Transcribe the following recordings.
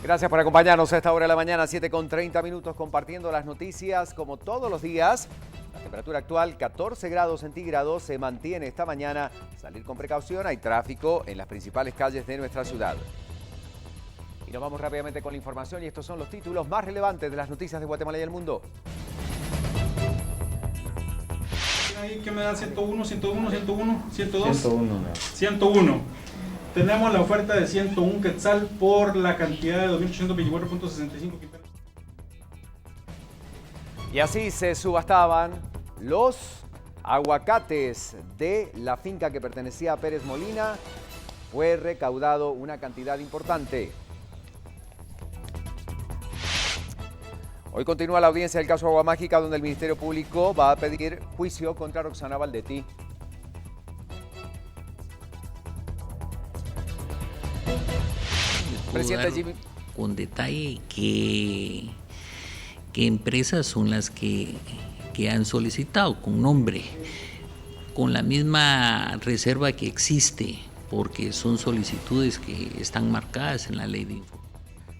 Gracias por acompañarnos a esta hora de la mañana, 7:30, compartiendo las noticias como todos los días. La temperatura actual, 14 grados centígrados, se mantiene esta mañana. Salir con precaución, hay tráfico en las principales calles de nuestra ciudad. Y nos vamos rápidamente con la información y estos son los títulos más relevantes de las noticias de Guatemala y el mundo. Ahí que me da 101, 101, 101, 102. 101. 101. Tenemos la oferta de 101 quetzal por la cantidad de 2.824.65 quetzales. Y así se subastaban los aguacates de la finca que pertenecía a Pérez Molina. Fue recaudado una cantidad importante. Hoy continúa la audiencia del caso Agua Mágica, donde el Ministerio Público va a pedir juicio contra Roxana Valdetti. Presidente Jimmy. Con detalle qué empresas son las que han solicitado con nombre, con la misma reserva que existe, porque son solicitudes que están marcadas en la ley de información.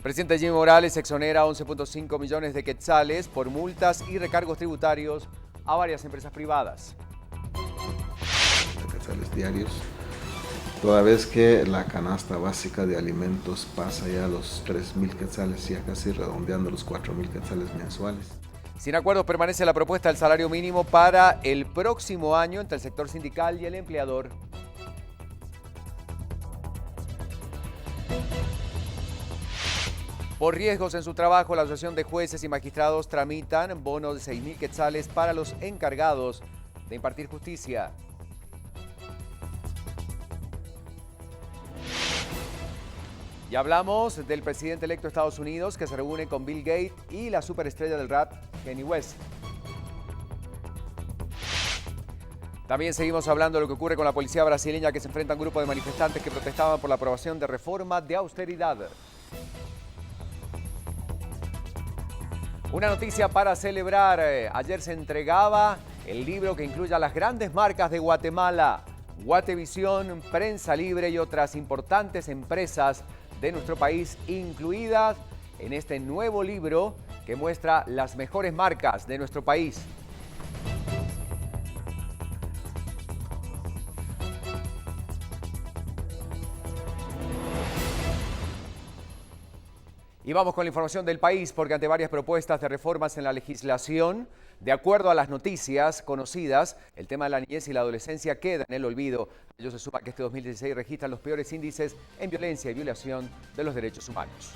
Presidente Jimmy Morales exonera 11.5 millones de quetzales por multas y recargos tributarios a varias empresas privadas. Quetzales diarios, toda vez que la canasta básica de alimentos pasa ya a los 3.000 quetzales, ya casi redondeando los 4.000 quetzales mensuales. Sin acuerdo permanece la propuesta del salario mínimo para el próximo año entre el sector sindical y el empleador. Por riesgos en su trabajo, la Asociación de Jueces y Magistrados tramitan bonos de 6.000 quetzales para los encargados de impartir justicia. Y hablamos del presidente electo de Estados Unidos que se reúne con Bill Gates y la superestrella del rap, Kanye West. También seguimos hablando de lo que ocurre con la policía brasileña que se enfrenta a un grupo de manifestantes que protestaban por la aprobación de reforma de austeridad. Una noticia para celebrar. Ayer se entregaba el libro que incluye a las grandes marcas de Guatemala, Guatevisión, Prensa Libre y otras importantes empresas de nuestro país incluidas en este nuevo libro que muestra las mejores marcas de nuestro país. Y vamos con la información del país, porque ante varias propuestas de reformas en la legislación, de acuerdo a las noticias conocidas, el tema de la niñez y la adolescencia queda en el olvido. Ello se suma que este 2016 registra los peores índices en violencia y violación de los derechos humanos.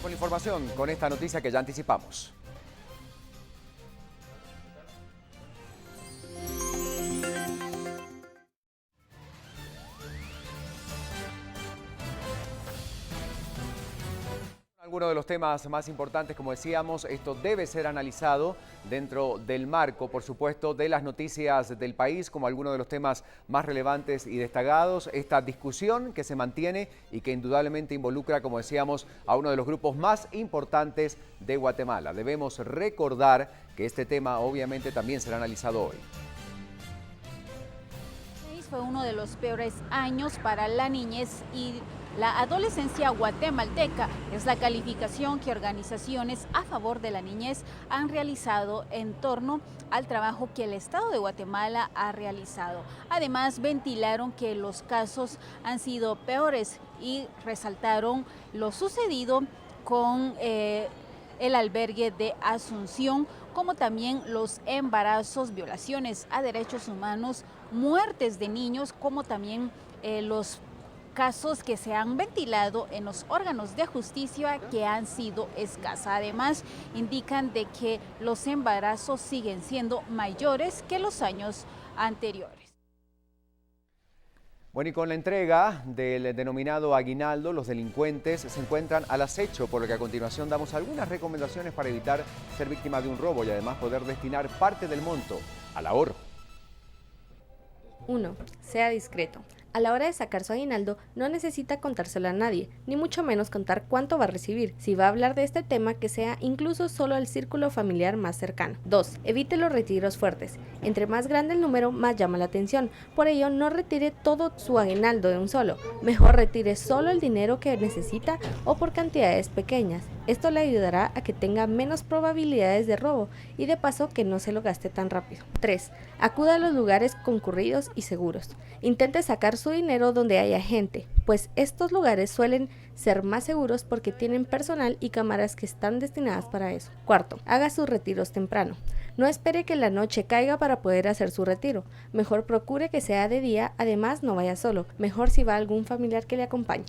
Con la información, con esta noticia que ya anticipamos. Uno de los temas más importantes, como decíamos, esto debe ser analizado dentro del marco, por supuesto, de las noticias del país, como algunos de los temas más relevantes y destacados. Esta discusión que se mantiene y que indudablemente involucra, como decíamos, a uno de los grupos más importantes de Guatemala. Debemos recordar que este tema obviamente también será analizado hoy. Fue uno de los peores años para la niñez y la adolescencia guatemalteca. Es la calificación que organizaciones a favor de la niñez han realizado en torno al trabajo que el Estado de Guatemala ha realizado. Además, ventilaron que los casos han sido peores y resaltaron lo sucedido con el albergue de Asunción, como también los embarazos, violaciones a derechos humanos, muertes de niños, como también los casos que se han ventilado en los órganos de justicia que han sido escasas. Además, indican de que los embarazos siguen siendo mayores que los años anteriores. Bueno, y con la entrega del denominado aguinaldo, los delincuentes se encuentran al acecho, por lo que a continuación damos algunas recomendaciones para evitar ser víctima de un robo y además poder destinar parte del monto al ahorro. 1. Sea discreto. A la hora de sacar su aguinaldo, no necesita contárselo a nadie, ni mucho menos contar cuánto va a recibir. Si va a hablar de este tema, que sea incluso solo al círculo familiar más cercano. 2. Evite los retiros fuertes. Entre más grande el número, más llama la atención. Por ello, no retire todo su aguinaldo de un solo. Mejor retire solo el dinero que necesita o por cantidades pequeñas. Esto le ayudará a que tenga menos probabilidades de robo y de paso que no se lo gaste tan rápido. 3. Acuda a los lugares concurridos y seguros. Intente sacar su dinero donde haya gente, pues estos lugares suelen ser más seguros porque tienen personal y cámaras que están destinadas para eso. 4. Haga sus retiros temprano. No espere que la noche caiga para poder hacer su retiro. Mejor procure que sea de día, además no vaya solo. Mejor si va algún familiar que le acompañe.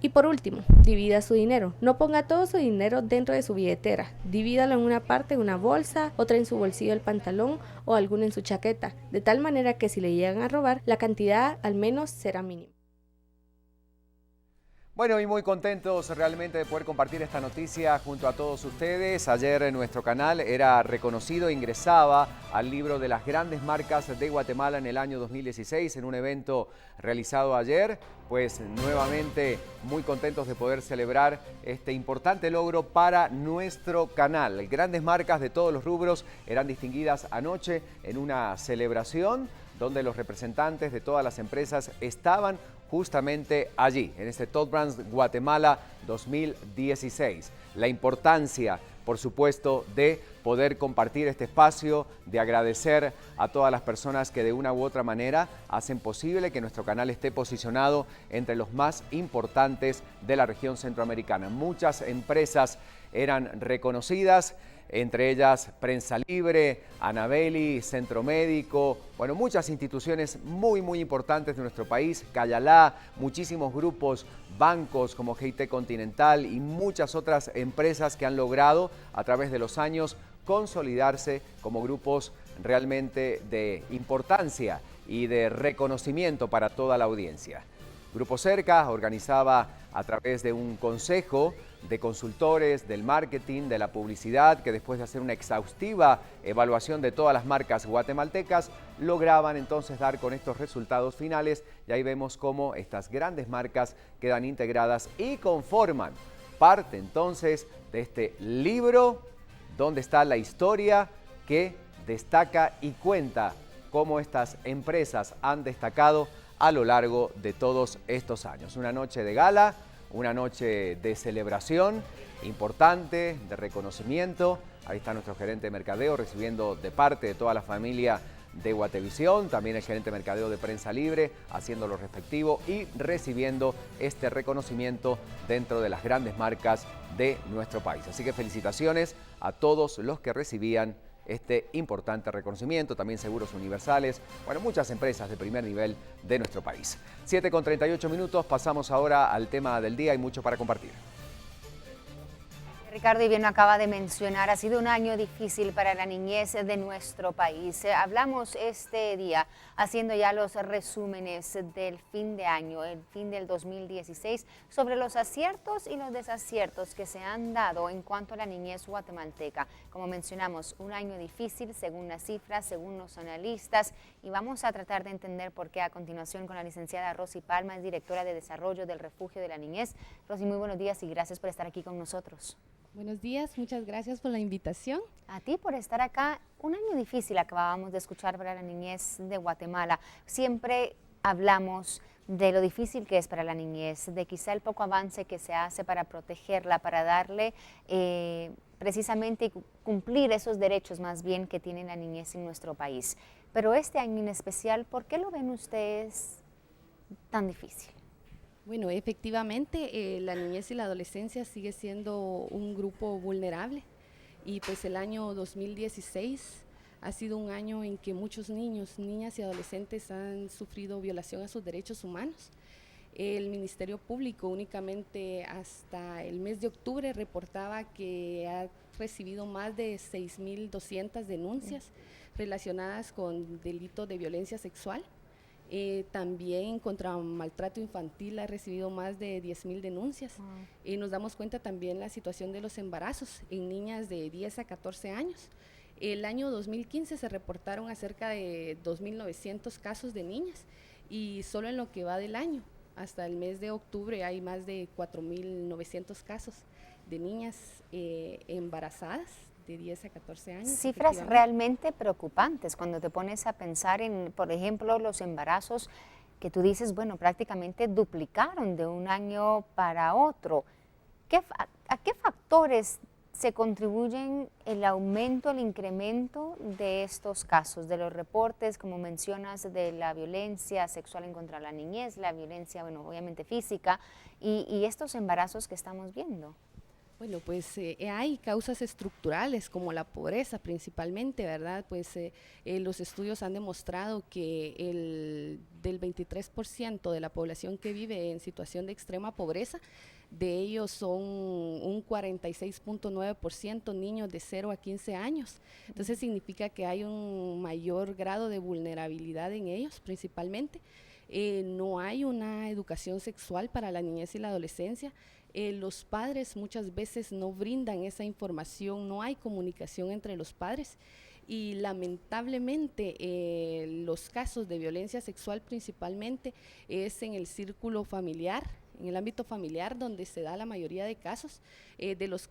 Y por último, divida su dinero. No ponga todo su dinero dentro de su billetera. Divídalo en una parte en una bolsa, otra en su bolsillo del pantalón o alguna en su chaqueta, de tal manera que si le llegan a robar, la cantidad al menos será mínima. Bueno, y muy contentos realmente de poder compartir esta noticia junto a todos ustedes. Ayer en nuestro canal era reconocido, ingresaba al libro de las grandes marcas de Guatemala en el año 2016 en un evento realizado ayer. Pues nuevamente muy contentos de poder celebrar este importante logro para nuestro canal. Grandes marcas de todos los rubros eran distinguidas anoche en una celebración donde los representantes de todas las empresas estaban justamente allí, en este Top Brands Guatemala 2016. La importancia, por supuesto, de poder compartir este espacio, de agradecer a todas las personas que de una u otra manera hacen posible que nuestro canal esté posicionado entre los más importantes de la región centroamericana. Muchas empresas eran reconocidas, entre ellas Prensa Libre, Anabeli, Centro Médico, bueno, muchas instituciones muy importantes de nuestro país, Cayalá, muchísimos grupos, bancos como GIT Continental y muchas otras empresas que han logrado a través de los años consolidarse como grupos realmente de importancia y de reconocimiento para toda la audiencia. Grupo Cerca organizaba a través de un consejo de consultores del marketing, de la publicidad, que después de hacer una exhaustiva evaluación de todas las marcas guatemaltecas, lograban entonces dar con estos resultados finales y ahí vemos cómo estas grandes marcas quedan integradas y conforman parte entonces de este libro donde está la historia que destaca y cuenta cómo estas empresas han destacado a lo largo de todos estos años. Una noche de gala, una noche de celebración importante, de reconocimiento. Ahí está nuestro gerente de mercadeo recibiendo de parte de toda la familia de Guatevisión, también el gerente de mercadeo de Prensa Libre, haciendo lo respectivo y recibiendo este reconocimiento dentro de las grandes marcas de nuestro país. Así que felicitaciones a todos los que recibían este importante reconocimiento, también Seguros Universales, bueno, muchas empresas de primer nivel de nuestro país. 7:38, pasamos ahora al tema del día, hay mucho para compartir. Ricardo, y bien lo acaba de mencionar, ha sido un año difícil para la niñez de nuestro país. Hablamos este día haciendo ya los resúmenes del fin de año, el fin del 2016, sobre los aciertos y los desaciertos que se han dado en cuanto a la niñez guatemalteca. Como mencionamos, un año difícil según las cifras, según los analistas, y vamos a tratar de entender por qué a continuación con la licenciada Rosy Palma, es directora de Desarrollo del Refugio de la Niñez. Rosy, muy buenos días y gracias por estar aquí con nosotros. Buenos días, muchas gracias por la invitación. A ti por estar acá. Un año difícil acabábamos de escuchar para la niñez de Guatemala. Siempre hablamos de lo difícil que es para la niñez, de quizá el poco avance que se hace para protegerla, para darle precisamente cumplir esos derechos más bien que tiene la niñez en nuestro país. Pero este año en especial, ¿por qué lo ven ustedes tan difícil? Bueno, efectivamente, la niñez y la adolescencia sigue siendo un grupo vulnerable y pues el año 2016 ha sido un año en que muchos niños, niñas y adolescentes han sufrido violación a sus derechos humanos. El Ministerio Público únicamente hasta el mes de octubre reportaba que ha recibido más de 6.200 denuncias relacionadas con delitos de violencia sexual. También contra maltrato infantil ha recibido más de 10.000 denuncias. Nos damos cuenta también la situación de los embarazos en niñas de 10 a 14 años. El año 2015 se reportaron acerca de 2.900 casos de niñas y solo en lo que va del año, hasta el mes de octubre, hay más de 4.900 casos de niñas embarazadas de 10 a 14 años. Cifras realmente preocupantes cuando te pones a pensar en, por ejemplo, los embarazos que tú dices, bueno, prácticamente duplicaron de un año para otro. ¿A qué factores se contribuyen el aumento, el incremento de estos casos, de los reportes, como mencionas, de la violencia sexual en contra de la niñez, la violencia, bueno, obviamente física, y estos embarazos que estamos viendo? Bueno, pues hay causas estructurales como la pobreza principalmente, ¿verdad? Pues los estudios han demostrado que del 23% de la población que vive en situación de extrema pobreza, de ellos son un 46.9% niños de 0 a 15 años. Entonces significa que hay un mayor grado de vulnerabilidad en ellos principalmente. No hay una educación sexual para la niñez y la adolescencia. Los padres muchas veces no brindan esa información, no hay comunicación entre los padres y lamentablemente los casos de violencia sexual principalmente es en el círculo familiar, en el ámbito familiar donde se da la mayoría de casos de los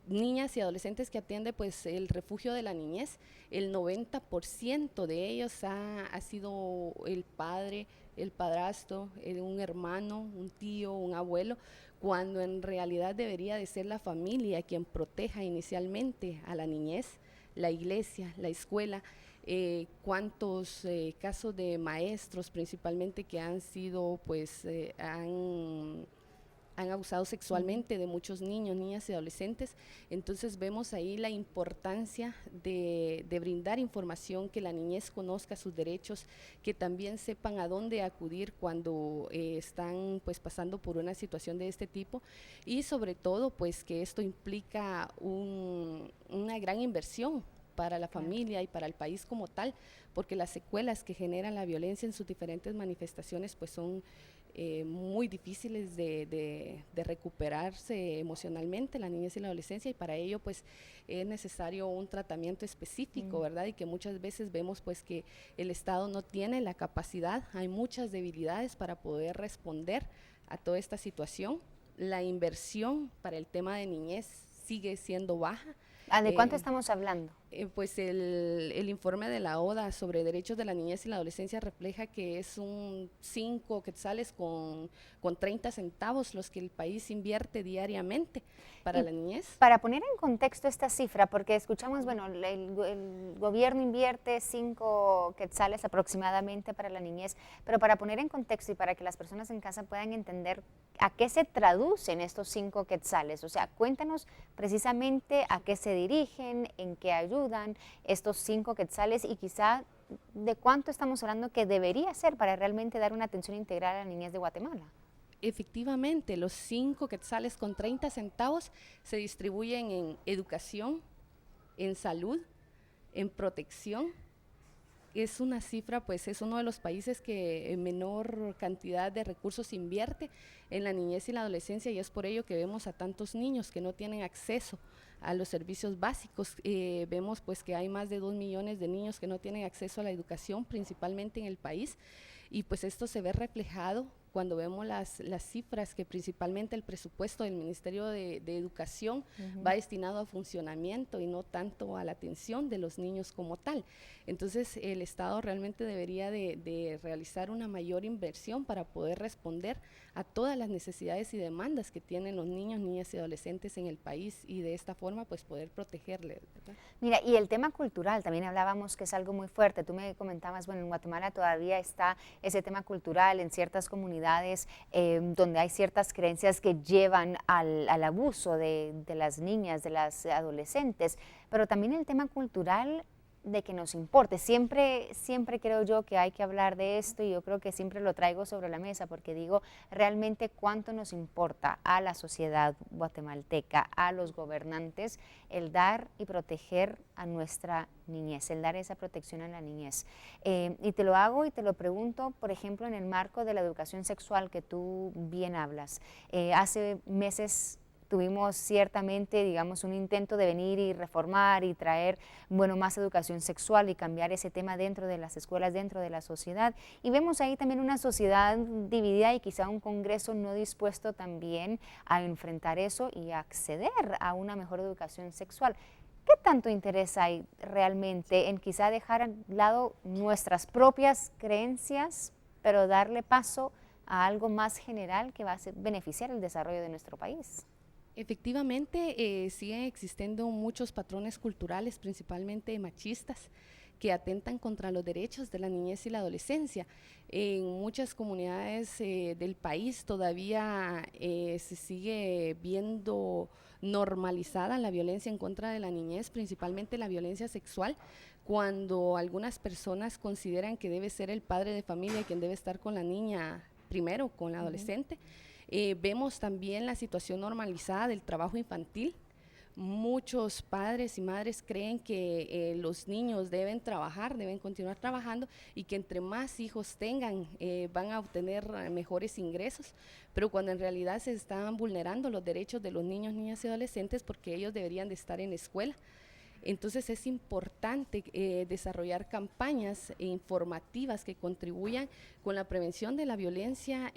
niñas y adolescentes que atiende pues el refugio de la niñez. El 90% de ellos ha sido el padre, el padrastro, un hermano, un tío, un abuelo, cuando en realidad debería de ser la familia quien proteja inicialmente a la niñez, la iglesia, la escuela. Cuántos casos de maestros principalmente que han sido pues han abusado sexualmente de muchos niños, niñas y adolescentes. Entonces vemos ahí la importancia de brindar información, que la niñez conozca sus derechos, que también sepan a dónde acudir cuando están pues pasando por una situación de este tipo, y sobre todo pues que esto implica una gran inversión para la familia y para el país como tal, porque las secuelas que genera la violencia en sus diferentes manifestaciones pues son muy difíciles de recuperarse emocionalmente, la niñez y la adolescencia, y para ello pues es necesario un tratamiento específico, ¿verdad? Y que muchas veces vemos pues que el Estado no tiene la capacidad, hay muchas debilidades para poder responder a toda esta situación. La inversión para el tema de niñez sigue siendo baja. ¿De cuánto estamos hablando? Pues el informe de la ODA sobre derechos de la niñez y la adolescencia refleja que es un 5 quetzales con 30 centavos los que el país invierte diariamente para la niñez. Para poner en contexto esta cifra, porque escuchamos, bueno, el gobierno invierte 5 quetzales aproximadamente para la niñez, pero para poner en contexto y para que las personas en casa puedan entender a qué se traducen estos 5 quetzales, o sea, cuéntanos precisamente a qué se dirigen, en qué ayudan estos 5 quetzales y quizá de cuánto estamos hablando que debería ser para realmente dar una atención integral a la niñez de Guatemala. Efectivamente, los 5 quetzales con 30 centavos se distribuyen en educación, en salud, en protección. Es una cifra, pues es uno de los países que menor cantidad de recursos invierte en la niñez y la adolescencia, y es por ello que vemos a tantos niños que no tienen acceso a los servicios básicos. Vemos pues que hay más de 2 millones de niños que no tienen acceso a la educación, principalmente en el país, y pues esto se ve reflejado cuando vemos las cifras que principalmente el presupuesto del Ministerio de Educación va destinado a funcionamiento y no tanto a la atención de los niños como tal. Entonces el Estado realmente debería de realizar una mayor inversión para poder responder a todas las necesidades y demandas que tienen los niños, niñas y adolescentes en el país, y de esta forma pues poder protegerles, ¿verdad? Mira, y el tema cultural, también hablábamos que es algo muy fuerte. Tú me comentabas, bueno, en Guatemala todavía está ese tema cultural en ciertas comunidades donde hay ciertas creencias que llevan al abuso de las niñas, de las adolescentes, pero también el tema cultural de que nos importe. Siempre creo yo que hay que hablar de esto, y yo creo que siempre lo traigo sobre la mesa porque digo realmente cuánto nos importa a la sociedad guatemalteca, a los gobernantes, el dar y proteger a nuestra niñez, el dar esa protección a la niñez. Y te lo hago y te lo pregunto, por ejemplo, en el marco de la educación sexual que tú bien hablas. Hace meses tuvimos ciertamente, digamos, un intento de venir y reformar y traer, bueno, más educación sexual y cambiar ese tema dentro de las escuelas, dentro de la sociedad. Y vemos ahí también una sociedad dividida y quizá un Congreso no dispuesto también a enfrentar eso y a acceder a una mejor educación sexual. ¿Qué tanto interés hay realmente en quizá dejar al lado nuestras propias creencias, pero darle paso a algo más general que va a beneficiar el desarrollo de nuestro país? Efectivamente, siguen existiendo muchos patrones culturales, principalmente machistas, que atentan contra los derechos de la niñez y la adolescencia. En muchas comunidades del país todavía se sigue viendo normalizada la violencia en contra de la niñez, principalmente la violencia sexual, cuando algunas personas consideran que debe ser el padre de familia quien debe estar con la niña primero, con la adolescente. Vemos también la situación normalizada del trabajo infantil. Muchos padres y madres creen que los niños deben trabajar, deben continuar trabajando y que entre más hijos tengan van a obtener mejores ingresos, pero cuando en realidad se están vulnerando los derechos de los niños, niñas y adolescentes porque ellos deberían de estar en la escuela. Entonces es importante desarrollar campañas informativas que contribuyan con la prevención de la violencia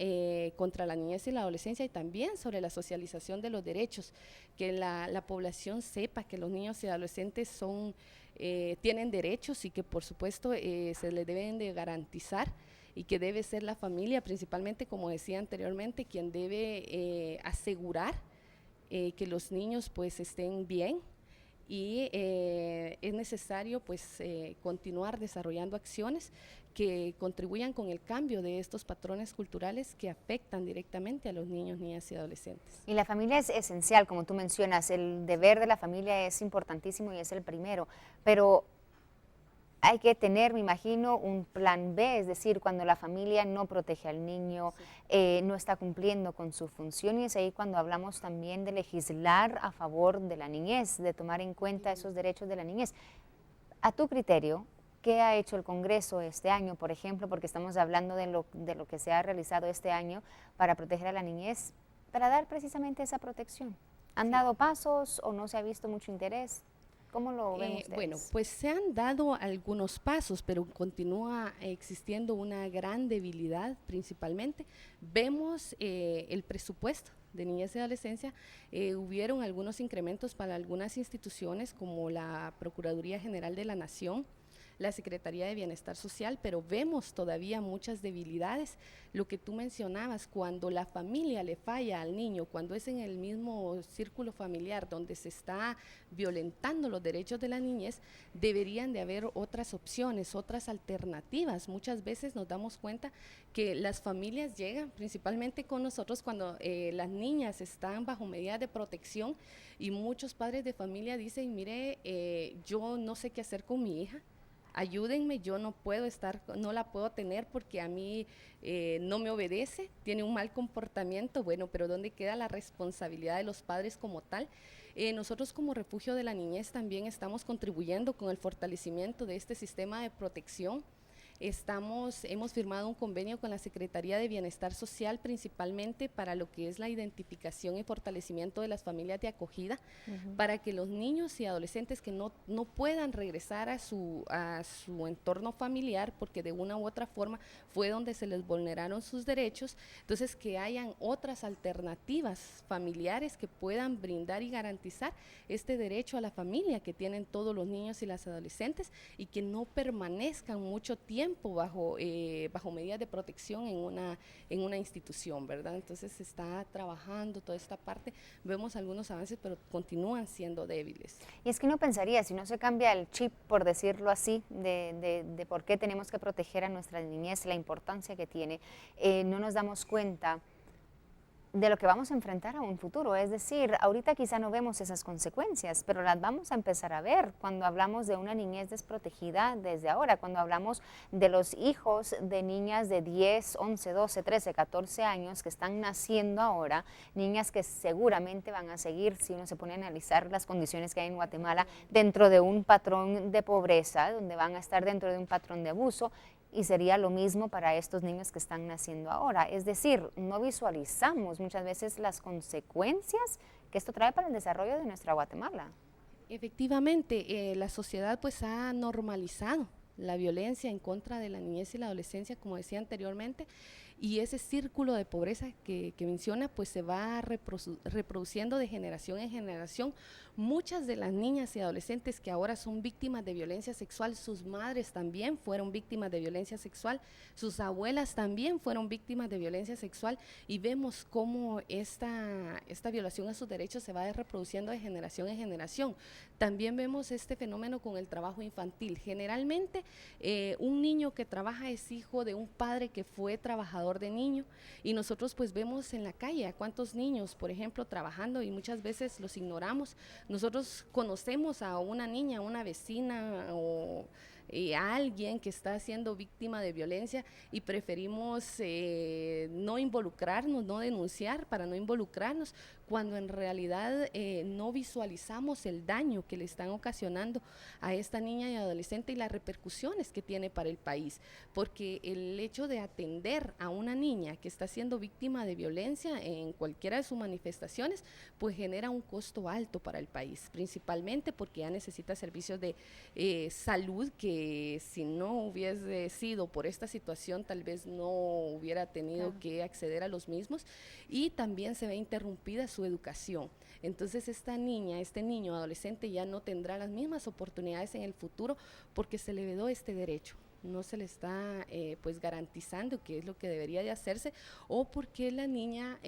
contra la niñez y la adolescencia y también sobre la socialización de los derechos, que la población sepa que los niños y adolescentes tienen derechos y que por supuesto se les deben de garantizar y que debe ser la familia, principalmente como decía anteriormente, quien debe asegurar que los niños pues estén bien. Y es necesario pues continuar desarrollando acciones que contribuyan con el cambio de estos patrones culturales que afectan directamente a los niños, niñas y adolescentes. Y la familia es esencial, como tú mencionas, el deber de la familia es importantísimo y es el primero, pero hay que tener, me imagino, un plan B, es decir, cuando la familia no protege al niño, no está cumpliendo con su función, y es ahí cuando hablamos también de legislar a favor de la niñez, de tomar en cuenta esos derechos de la niñez. A tu criterio, ¿qué ha hecho el Congreso este año, por ejemplo, porque estamos hablando de lo que se ha realizado este año para proteger a la niñez, para dar precisamente esa protección? ¿Han dado pasos o no se ha visto mucho interés? ¿Cómo lo ven ustedes? Bueno, pues se han dado algunos pasos, pero continúa existiendo una gran debilidad principalmente. Vemos el presupuesto de niñez y adolescencia, hubieron algunos incrementos para algunas instituciones como la Procuraduría General de la Nación, la Secretaría de Bienestar Social, pero vemos todavía muchas debilidades. Lo que tú mencionabas, cuando la familia le falla al niño, cuando es en el mismo círculo familiar donde se está violentando los derechos de la niñez, deberían de haber otras opciones, otras alternativas. Muchas veces nos damos cuenta que las familias llegan principalmente con nosotros cuando las niñas están bajo medidas de protección y muchos padres de familia dicen, mire, yo no sé qué hacer con mi hija, ayúdenme, yo no la puedo tener porque a mí no me obedece, tiene un mal comportamiento. Bueno, pero ¿dónde queda la responsabilidad de los padres como tal? Nosotros como Refugio de la Niñez también estamos contribuyendo con el fortalecimiento de este sistema de protección. Hemos firmado un convenio con la Secretaría de Bienestar Social principalmente para lo que es la identificación y fortalecimiento de las familias de acogida, para que los niños y adolescentes que no puedan regresar a su entorno familiar porque de una u otra forma fue donde se les vulneraron sus derechos, entonces que hayan otras alternativas familiares que puedan brindar y garantizar este derecho a la familia que tienen todos los niños y las adolescentes y que no permanezcan mucho tiempo bajo medidas de protección en una institución, ¿verdad? Entonces se está trabajando toda esta parte, vemos algunos avances, pero continúan siendo débiles. Y es que uno pensaría, si no se cambia el chip, por decirlo así, de por qué tenemos que proteger a nuestra niñez, la importancia que tiene, no nos damos cuenta de lo que vamos a enfrentar a un futuro. Es decir, ahorita quizá no vemos esas consecuencias, pero las vamos a empezar a ver cuando hablamos de una niñez desprotegida desde ahora, cuando hablamos de los hijos de niñas de 10, 11, 12, 13, 14 años que están naciendo ahora, niñas que seguramente van a seguir, si uno se pone a analizar las condiciones que hay en Guatemala, dentro de un patrón de pobreza, donde van a estar dentro de un patrón de abuso. Y sería lo mismo para estos niños que están naciendo ahora. Es decir, no visualizamos muchas veces las consecuencias que esto trae para el desarrollo de nuestra Guatemala. Efectivamente, la sociedad pues ha normalizado la violencia en contra de la niñez y la adolescencia, como decía anteriormente, y ese círculo de pobreza que menciona pues se va reproduciendo de generación en generación. Muchas de las niñas y adolescentes que ahora son víctimas de violencia sexual, sus madres también fueron víctimas de violencia sexual, sus abuelas también fueron víctimas de violencia sexual, y vemos cómo esta violación a sus derechos se va reproduciendo de generación en generación. También vemos este fenómeno con el trabajo infantil. Generalmente un niño que trabaja es hijo de un padre que fue trabajador de niño, y nosotros pues vemos en la calle a cuántos niños, por ejemplo, trabajando, y muchas veces los ignoramos. Nosotros conocemos a una niña, a una vecina o a alguien que está siendo víctima de violencia, y preferimos no involucrarnos, no denunciar para no involucrarnos, cuando en realidad no visualizamos el daño que le están ocasionando a esta niña y adolescente y las repercusiones que tiene para el país, porque el hecho de atender a una niña que está siendo víctima de violencia en cualquiera de sus manifestaciones, pues genera un costo alto para el país, principalmente porque ya necesita servicios de salud que si no hubiese sido por esta situación tal vez no hubiera tenido que acceder a los mismos, y también se ve interrumpida su educación. Entonces esta niña, este niño, adolescente ya no tendrá las mismas oportunidades en el futuro porque se le vedó este derecho. No se le está pues garantizando, que es lo que debería de hacerse, o porque la niña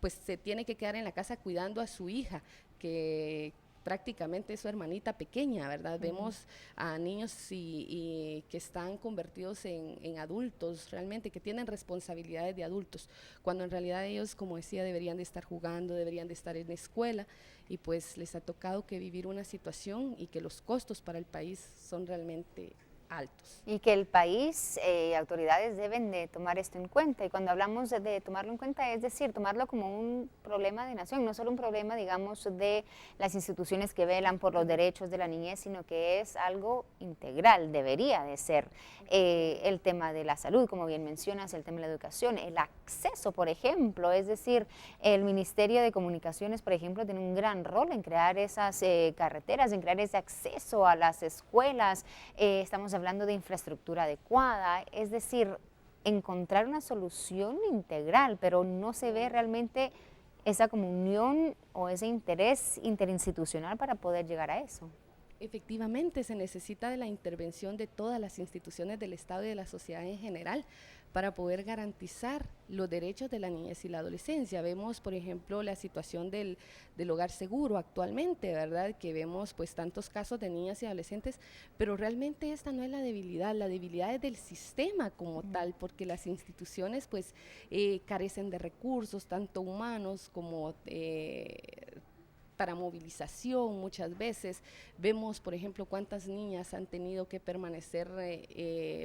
pues se tiene que quedar en la casa cuidando a su hija, que prácticamente es su hermanita pequeña, ¿verdad? Vemos a niños y que están convertidos en adultos, realmente, que tienen responsabilidades de adultos, cuando en realidad ellos, como decía, deberían de estar jugando, deberían de estar en la escuela, y pues les ha tocado que vivir una situación y que los costos para el país son realmente altos. Y que el país y autoridades deben de tomar esto en cuenta, y cuando hablamos de tomarlo en cuenta, es decir, tomarlo como un problema de nación, no solo un problema, digamos, de las instituciones que velan por los derechos de la niñez, sino que es algo integral, debería de ser el tema de la salud, como bien mencionas, el tema de la educación, el acceso, por ejemplo, es decir, el Ministerio de Comunicaciones, por ejemplo, tiene un gran rol en crear esas carreteras, en crear ese acceso a las escuelas, estamos hablando de infraestructura adecuada, es decir, encontrar una solución integral, pero no se ve realmente esa comunión o ese interés interinstitucional para poder llegar a eso. Efectivamente, se necesita de la intervención de todas las instituciones del Estado y de la sociedad en general para poder garantizar los derechos de la niñez y la adolescencia. Vemos, por ejemplo, la situación del hogar seguro actualmente, ¿verdad? Que vemos pues tantos casos de niñas y adolescentes, pero realmente esta no es la debilidad es del sistema como tal, porque las instituciones pues carecen de recursos, tanto humanos como para movilización. Muchas veces vemos, por ejemplo, cuántas niñas han tenido que permanecer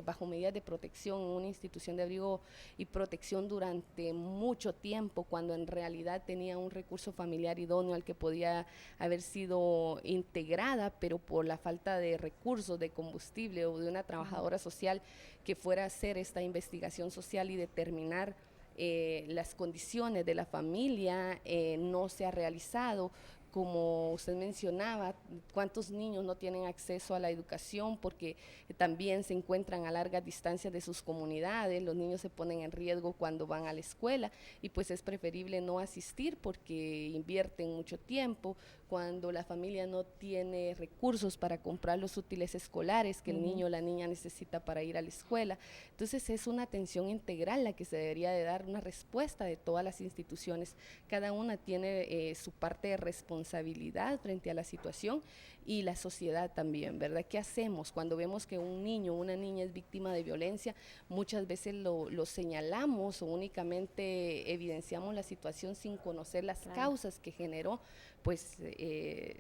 bajo medidas de protección en una institución de abrigo y protección durante mucho tiempo, cuando en realidad tenía un recurso familiar idóneo al que podía haber sido integrada, pero por la falta de recursos, de combustible o de una trabajadora social que fuera a hacer esta investigación social y determinar las condiciones de la familia, no se ha realizado. Como usted mencionaba, cuántos niños no tienen acceso a la educación porque también se encuentran a largas distancias de sus comunidades, los niños se ponen en riesgo cuando van a la escuela, y pues es preferible no asistir porque invierten mucho tiempo, cuando la familia no tiene recursos para comprar los útiles escolares que el niño o la niña necesita para ir a la escuela. Entonces es una atención integral la que se debería de dar, una respuesta de todas las instituciones. Cada una tiene su parte de responsabilidad frente a la situación, y la sociedad también, ¿verdad? ¿Qué hacemos cuando vemos que un niño o una niña es víctima de violencia? Muchas veces lo señalamos o únicamente evidenciamos la situación sin conocer las causas que generó pues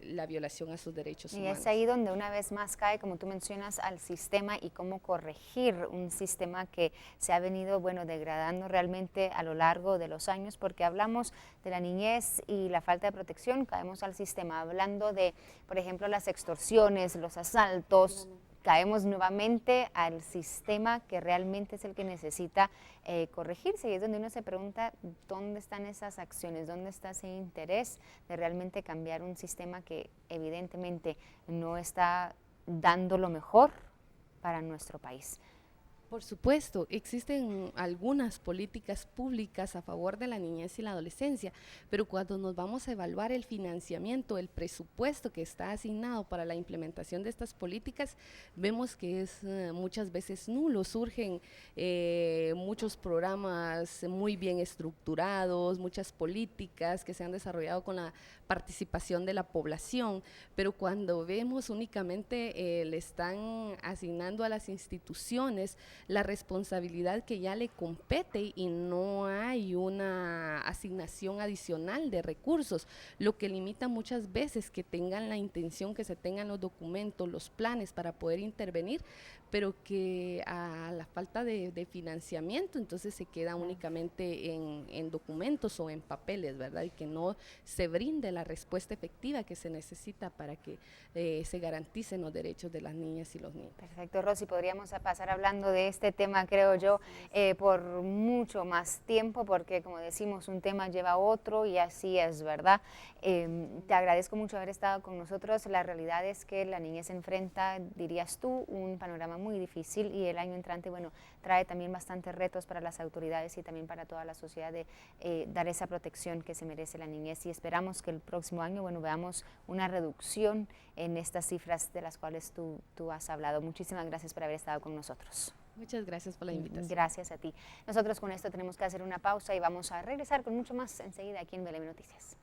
la violación a sus derechos humanos. Y es ahí donde una vez más cae, como tú mencionas, al sistema y cómo corregir un sistema que se ha venido, bueno, degradando realmente a lo largo de los años, porque hablamos de la niñez y la falta de protección, caemos al sistema, hablando de, por ejemplo, las extorsiones, los asaltos, caemos nuevamente al sistema que realmente es el que necesita corregirse, y es donde uno se pregunta dónde están esas acciones, dónde está ese interés de realmente cambiar un sistema que evidentemente no está dando lo mejor para nuestro país. Por supuesto, existen algunas políticas públicas a favor de la niñez y la adolescencia, pero cuando nos vamos a evaluar el financiamiento, el presupuesto que está asignado para la implementación de estas políticas, vemos que es muchas veces nulo. Surgen muchos programas muy bien estructurados, muchas políticas que se han desarrollado con la participación de la población, pero cuando vemos únicamente le están asignando a las instituciones la responsabilidad que ya le compete y no hay una asignación adicional de recursos, lo que limita muchas veces que tengan la intención, que se tengan los documentos, los planes para poder intervenir, pero que a la falta de financiamiento entonces se queda únicamente en documentos o en papeles, ¿verdad? Y que no se brinde la respuesta efectiva que se necesita para que se garanticen los derechos de las niñas y los niños. Perfecto, Rosy, podríamos pasar hablando de este tema, creo yo, por mucho más tiempo, porque como decimos, un tema lleva a otro y así es, ¿verdad? Te agradezco mucho haber estado con nosotros. La realidad es que la niñez enfrenta, dirías tú, un panorama muy difícil, y el año entrante, bueno, trae también bastantes retos para las autoridades y también para toda la sociedad de dar esa protección que se merece la niñez, y esperamos que el próximo año, bueno, veamos una reducción en estas cifras de las cuales tú has hablado. Muchísimas gracias por haber estado con nosotros. Muchas gracias por la invitación. Gracias a ti. Nosotros con esto tenemos que hacer una pausa y vamos a regresar con mucho más enseguida aquí en BLM Noticias.